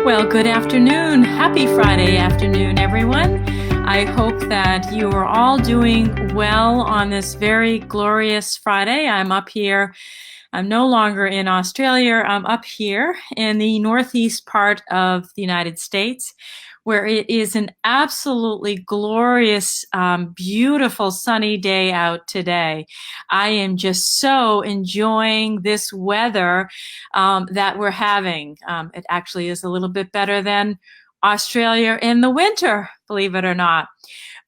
Well, good afternoon. Happy Friday afternoon, everyone. I hope that you are all doing well on this very glorious Friday. I'm up here. I'm no longer in Australia. I'm up here in the northeast part of the United States, where it is an absolutely glorious, beautiful sunny day out today. I am just so enjoying this weather that we're having. It actually is a little bit better than Australia in the winter, believe it or not.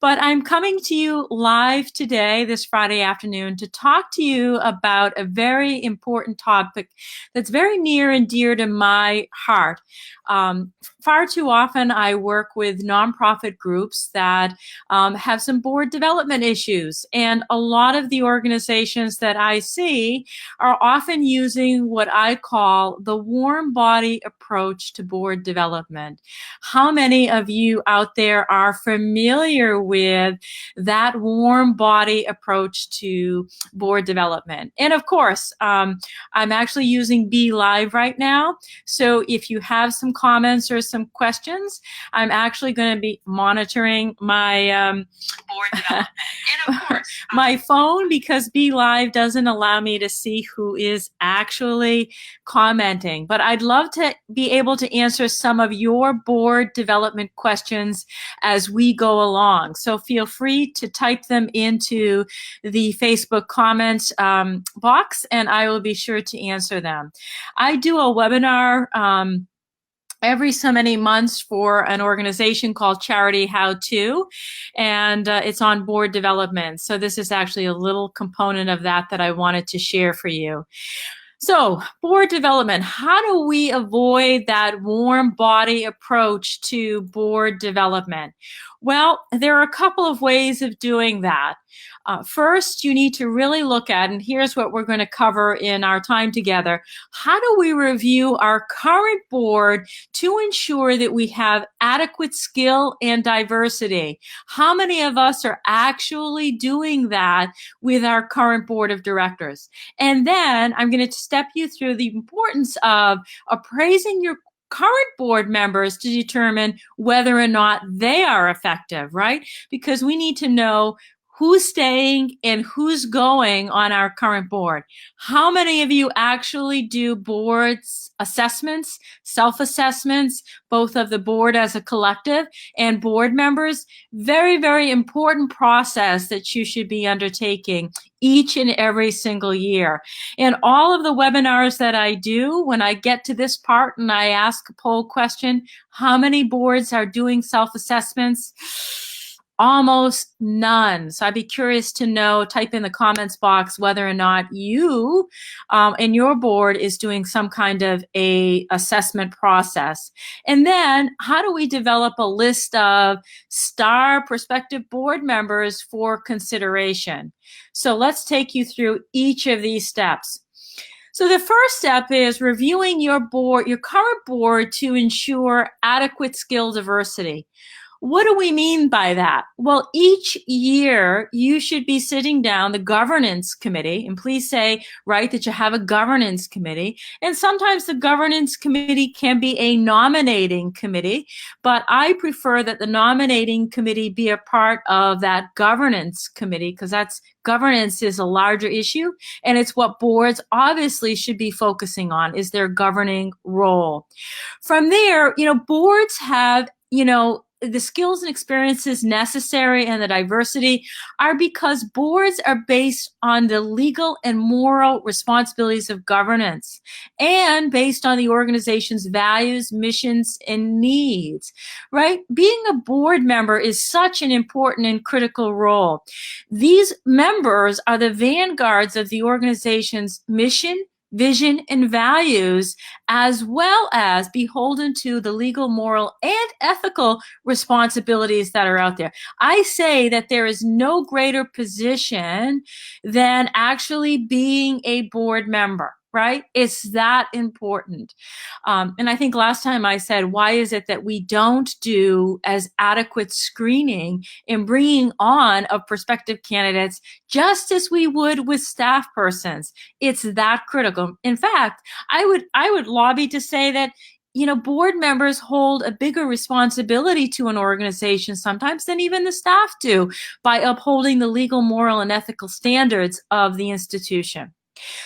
But I'm coming to you live today, this Friday afternoon, to talk to you about a very important topic that's very near and dear to my heart. Far too often, I work with nonprofit groups that have some board development issues. And a lot of the organizations that I see are often using what I call the warm body approach to board development. How many of you out there are familiar with that warm body approach to board development? And of course, I'm actually using Be Live right now. So if you have some comments or some questions, I'm actually going to be monitoring my board development. And of course, my phone, because Be Live doesn't allow me to see who is actually commenting. But I'd love to be able to answer some of your board development questions as we go along. So feel free to type them into the Facebook comments box, and I will be sure to answer them. I do a webinar every so many months for an organization called Charity How To, and it's on board development. So this is actually a little component of that I wanted to share for you. So, board development, how do we avoid that warm body approach to board development? Well, there are a couple of ways of doing that. First, you need to really look at, and here's what we're going to cover in our time together, how do we review our current board to ensure that we have adequate skill and diversity? How many of us are actually doing that with our current board of directors? And then I'm going to step you through the importance of appraising your current board members to determine whether or not they are effective, right? Because we need to know who's staying and who's going on our current board. How many of you actually do boards assessments, self-assessments, both of the board as a collective and board members? Very, very important process that you should be undertaking each and every single year. And all of the webinars that I do, when I get to this part and I ask a poll question, how many boards are doing self-assessments? Almost none. So I'd be curious to know, type in the comments box whether or not you and your board is doing some kind of a assessment process. And then how do we develop a list of star prospective board members for consideration? So let's take you through each of these steps. So the first step is reviewing your board, your current board, to ensure adequate skill diversity. What do we mean by that? Well, each year you should be sitting down, the governance committee, and please say, right, that you have a governance committee. And sometimes the governance committee can be a nominating committee, but I prefer that the nominating committee be a part of that governance committee, because governance is a larger issue, and it's what boards obviously should be focusing on, is their governing role. From there, boards have, the skills and experiences necessary and the diversity are because boards are based on the legal and moral responsibilities of governance and based on the organization's values, missions, and needs, right? Being a board member is such an important and critical role. These members are the vanguards of the organization's mission, vision, and values, as well as beholden to the legal, moral, and ethical responsibilities that are out there. I say that there is no greater position than actually being a board member, right? It's that important. And I think last time I said, why is it that we don't do as adequate screening in bringing on of prospective candidates just as we would with staff persons? It's that critical. In fact, I would lobby to say that board members hold a bigger responsibility to an organization sometimes than even the staff do by upholding the legal, moral, and ethical standards of the institution.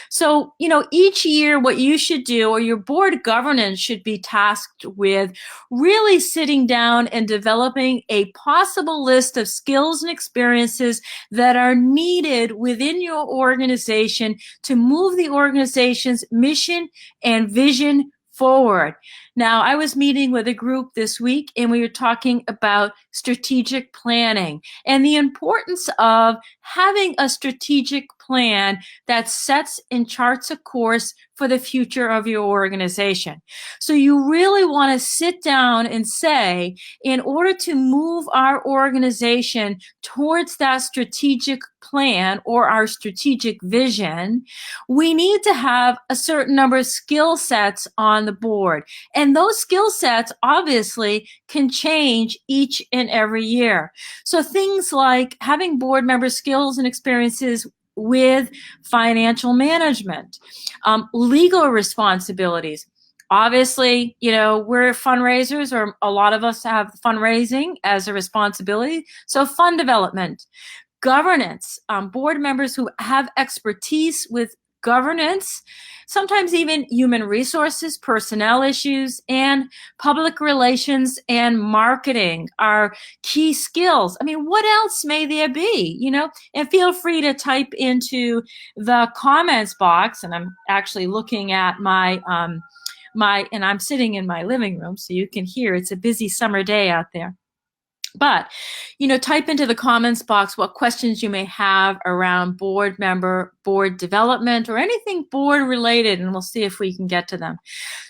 So, each year what you should do, or your board governance should be tasked with really sitting down and developing a possible list of skills and experiences that are needed within your organization to move the organization's mission and vision forward. Now, I was meeting with a group this week and we were talking about strategic planning and the importance of having a strategic plan that sets and charts a course for the future of your organization. So you really want to sit down and say, in order to move our organization towards that strategic plan or our strategic vision, we need to have a certain number of skill sets on the board. And those skill sets obviously can change each and every year. So things like having board member skills and experiences with financial management, legal responsibilities. Obviously, we're fundraisers, or a lot of us have fundraising as a responsibility. So fund development, governance, board members who have expertise with governance, sometimes even human resources, personnel issues, and public relations and marketing are key skills. I mean, what else may there be, And feel free to type into the comments box, and I'm actually looking at my, and I'm sitting in my living room, so you can hear it's a busy summer day out there. But, type into the comments box what questions you may have around board member, board development, or anything board related, and we'll see if we can get to them.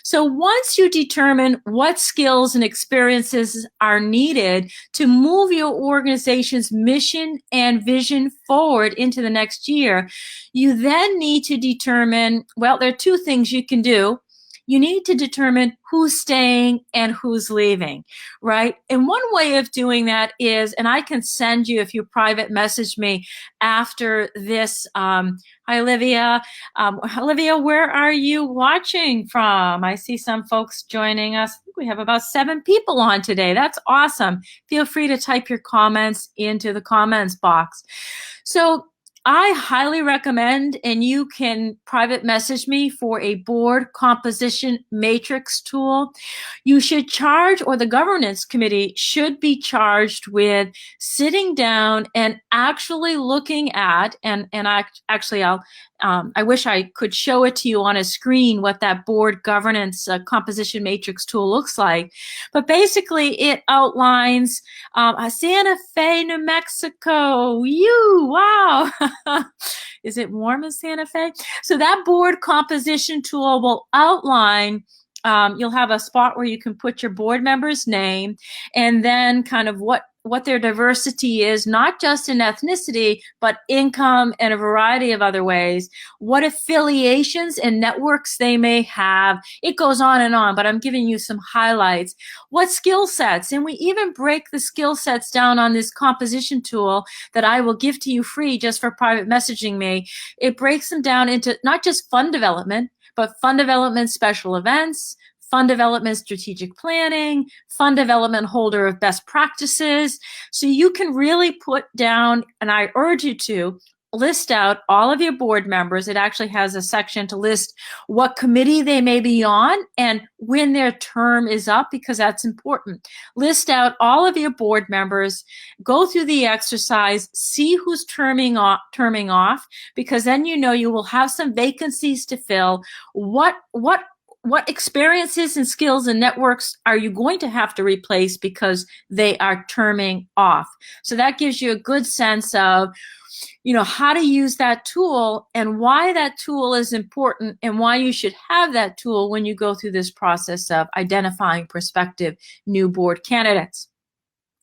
So once you determine what skills and experiences are needed to move your organization's mission and vision forward into the next year, you then need to determine, well, there are two things you can do. You need to determine who's staying and who's leaving, right? And one way of doing that is, and I can send you, if you private message me after this, hi, Olivia. Olivia, where are you watching from? I see some folks joining us. I think we have about 7 people on today. That's awesome. Feel free to type your comments into the comments box. So I highly recommend, and you can private message me for a board composition matrix tool. You should charge, or the governance committee should be charged with sitting down and actually looking at, and I wish I could show it to you on a screen what that board governance composition matrix tool looks like. But basically, it outlines Santa Fe, New Mexico. Wow. Is it warm in Santa Fe? So that board composition tool will outline, you'll have a spot where you can put your board member's name and then kind of what their diversity is, not just in ethnicity, but income and a variety of other ways, what affiliations and networks they may have. It goes on, but I'm giving you some highlights. What skill sets, and we even break the skill sets down on this composition tool that I will give to you free just for private messaging me. It breaks them down into not just fund development, but fund development special events, fund development strategic planning, fund development holder of best practices. So you can really put down, and I urge you to list out all of your board members. It actually has a section to list what committee they may be on and when their term is up, because that's important. List out all of your board members, go through the exercise, see who's terming off, because then you will have some vacancies to fill. What experiences and skills and networks are you going to have to replace because they are terming off? So that gives you a good sense of, how to use that tool and why that tool is important and why you should have that tool when you go through this process of identifying prospective new board candidates.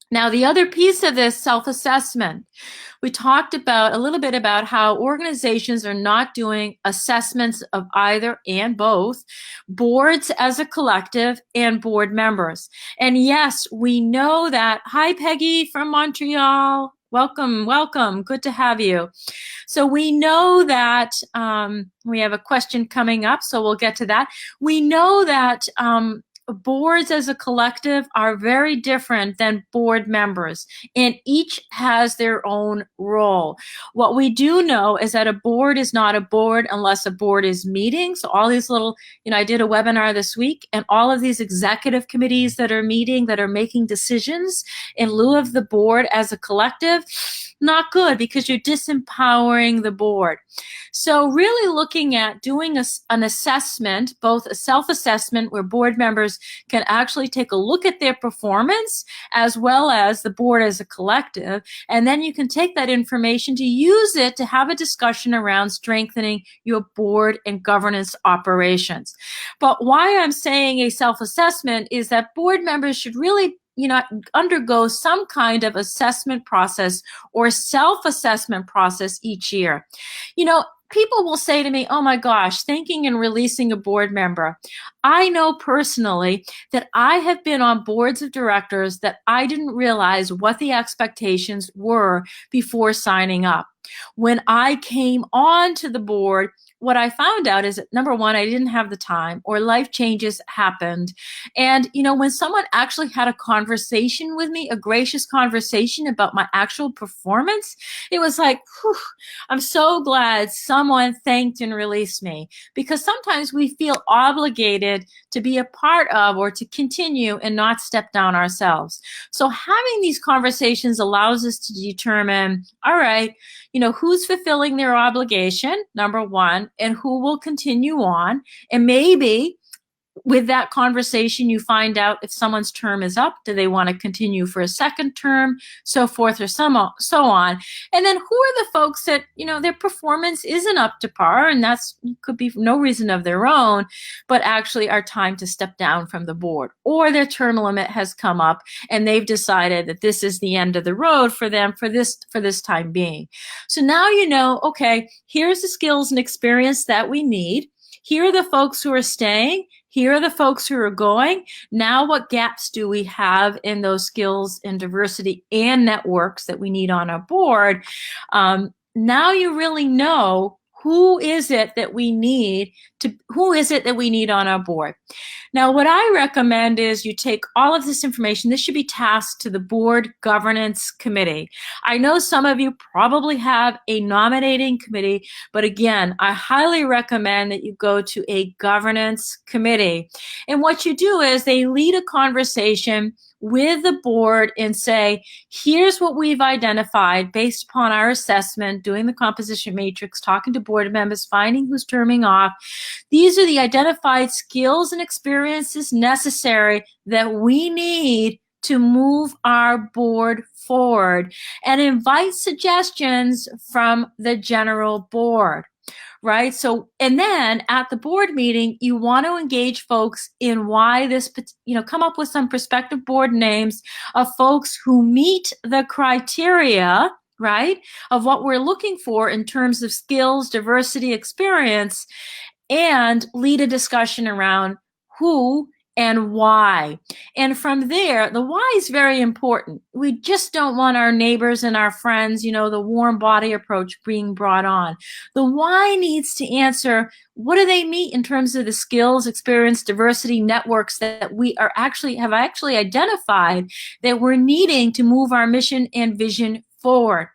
Now, the other piece of this self-assessment, we talked about a little bit about how organizations are not doing assessments of either and both boards as a collective and board members. And yes, we know that. Hi, Peggy from Montreal. Welcome. Good to have you. So we know that we have a question coming up, so we'll get to that. We know that boards as a collective are very different than board members, and each has their own role. What we do know is that a board is not a board unless a board is meeting. So all these little, I did a webinar this week, and all of these executive committees that are meeting, that are making decisions in lieu of the board as a collective, not good, because you're disempowering the board. So really looking at doing an assessment, both a self-assessment where board members can actually take a look at their performance, as well as the board as a collective, and then you can take that information to use it to have a discussion around strengthening your board and governance operations. But why I'm saying a self-assessment is that board members should really undergo some kind of assessment process or self-assessment process each year. People will say to me, oh my gosh, thanking and releasing a board member. I know personally that I have been on boards of directors that I didn't realize what the expectations were before signing up. When I came on to the board, what I found out is that, number one, I didn't have the time, or life changes happened. And, when someone actually had a conversation with me, a gracious conversation about my actual performance, it was like, whew, I'm so glad someone thanked and released me, because sometimes we feel obligated to be a part of or to continue and not step down ourselves. So having these conversations allows us to determine, all right, who's fulfilling their obligation, number one, and who will continue on. And maybe with that conversation, you find out if someone's term is up, do they want to continue for a second term, so forth or so on. And then who are the folks that, their performance isn't up to par, and could be for no reason of their own, but actually are time to step down from the board, or their term limit has come up and they've decided that this is the end of the road for them for this time being. So now okay, here's the skills and experience that we need. Here are the folks who are staying. Here are the folks who are going. Now, what gaps do we have in those skills and diversity and networks that we need on our board? Now you really know who is it that we need on our board. Now, what I recommend is you take all of this information. This should be tasked to the board governance committee. I know some of you probably have a nominating committee, but again, I highly recommend that you go to a governance committee. And what you do is they lead a conversation with the board and say, here's what we've identified based upon our assessment, doing the composition matrix, talking to board members, finding who's terming off. These are the identified skills and experiences necessary that we need to move our board forward, and invite suggestions from the general board. Right? So, and then at the board meeting, you want to engage folks in why this, come up with some prospective board names of folks who meet the criteria, right, of what we're looking for in terms of skills, diversity, experience, and lead a discussion around who and why. And from there, the why is very important. We just don't want our neighbors and our friends, the warm body approach being brought on. The why needs to answer, what do they meet in terms of the skills, experience, diversity, networks that we have actually identified that we're needing to move our mission and vision forward.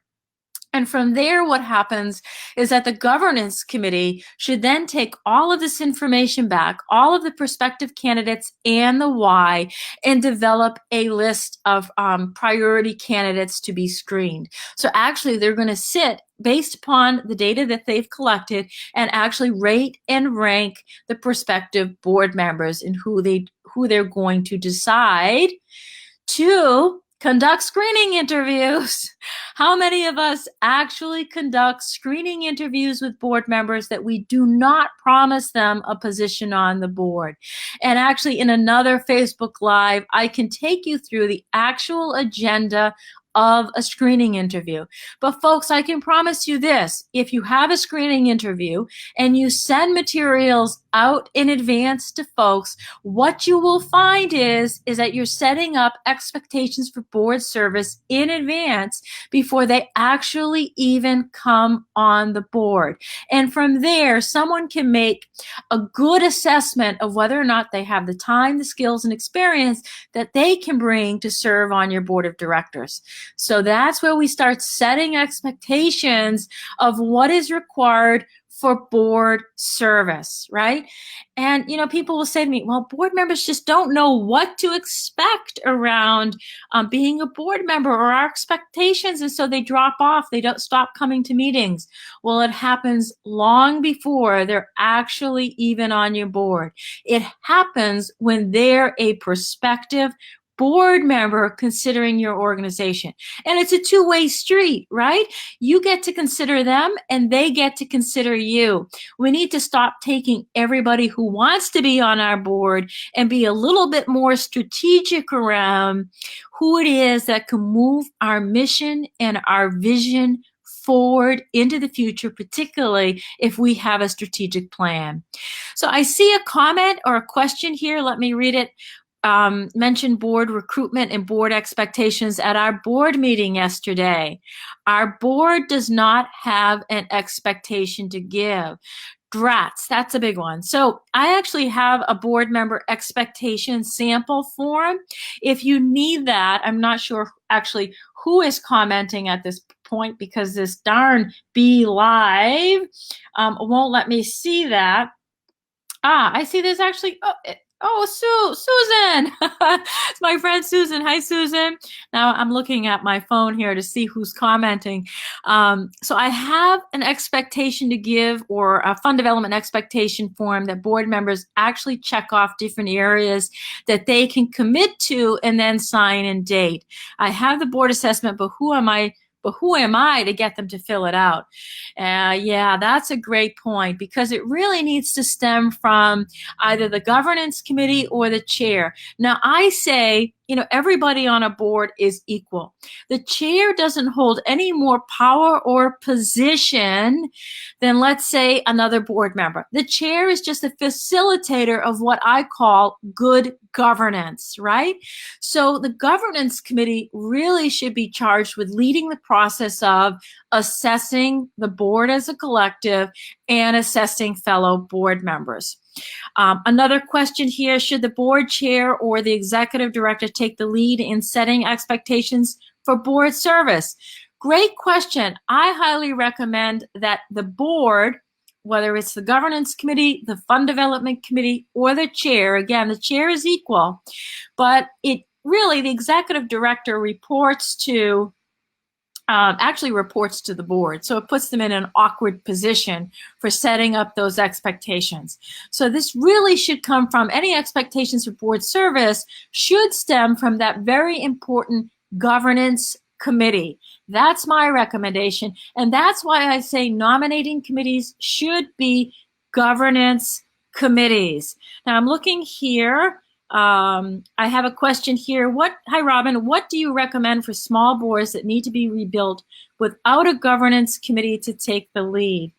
And from there, what happens is that the governance committee should then take all of this information back, all of the prospective candidates and the why, and develop a list of priority candidates to be screened. So actually, they're going to sit based upon the data that they've collected and actually rate and rank the prospective board members and who they're going to decide to conduct screening interviews. How many of us actually conduct screening interviews with board members that we do not promise them a position on the board? And actually, in another Facebook Live, I can take you through the actual agenda of a screening interview. But folks, I can promise you this, if you have a screening interview and you send materials out in advance to folks, what you will find is that you're setting up expectations for board service in advance before they actually even come on the board. And from there, someone can make a good assessment of whether or not they have the time, the skills, and experience that they can bring to serve on your board of directors. So that's where we start setting expectations of what is required for board service, right? And, people will say to me, well, board members just don't know what to expect around being a board member or our expectations. And so they drop off. They don't stop coming to meetings. Well, it happens long before they're actually even on your board. It happens when they're a prospective board member considering your organization. And it's a two-way street, right? You get to consider them and they get to consider you. We need to stop taking everybody who wants to be on our board and be a little bit more strategic around who it is that can move our mission and our vision forward into the future, particularly if we have a strategic plan. So I see a comment or a question here. Let me read it. Mentioned board recruitment and board expectations at our board meeting yesterday. Our board does not have an expectation to give. Drats, that's a big one. So I actually have a board member expectation sample form. If you need that, I'm not sure actually who is commenting at this point because this darn Be Live won't let me see that. I see there's actually, Susan. It's my friend Susan. Hi, Susan. Now I'm looking at my phone here to see who's commenting. So I have an expectation to give or a fund development expectation form that board members actually check off different areas that they can commit to and then sign and date. I have the board assessment, but who am I to get them to fill it out? Yeah, that's a great point because it really needs to stem from either the governance committee or the chair. Now, I say, everybody on a board is equal. The chair doesn't hold any more power or position than, let's say, another board member. The chair is just a facilitator of what I call good governance, right? So the governance committee really should be charged with leading the process of assessing the board as a collective and assessing fellow board members. Another question here, should the board chair or the executive director take the lead in setting expectations for board service? Great question. I highly recommend that the board, whether it's the governance committee, the fund development committee, or the chair, again, the chair is equal, but the executive director reports to the board. So it puts them in an awkward position for setting up those expectations. So this really should come from any expectations for board service should stem from that very important governance committee. That's my recommendation. And that's why I say nominating committees should be governance committees. Now I'm looking here. I have a question here. Hi, Robin. What do you recommend for small boards that need to be rebuilt without a governance committee to take the lead?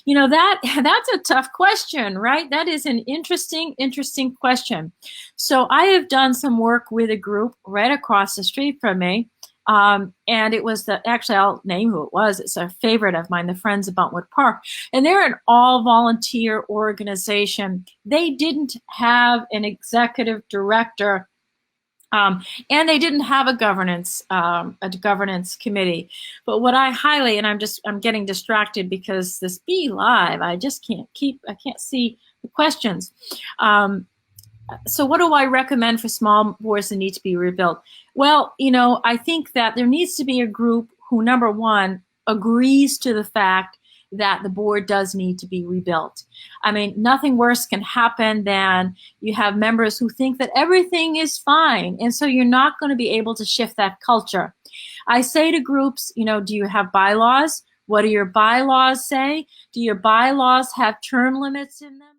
That's a tough question, right? That is an interesting question. So I have done some work with a group right across the street from me. And it was actually, I'll name who it was. It's a favorite of mine, the Friends of Buntwood Park. And they're an all-volunteer organization. They didn't have an executive director, and they didn't have a governance committee. But what I highly, and I'm getting distracted because this Be Live, I can't see the questions. So what do I recommend for small boards that need to be rebuilt? Well, I think that there needs to be a group who, number one, agrees to the fact that the board does need to be rebuilt. I mean, nothing worse can happen than you have members who think that everything is fine. And so you're not going to be able to shift that culture. I say to groups, do you have bylaws? What do your bylaws say? Do your bylaws have term limits in them?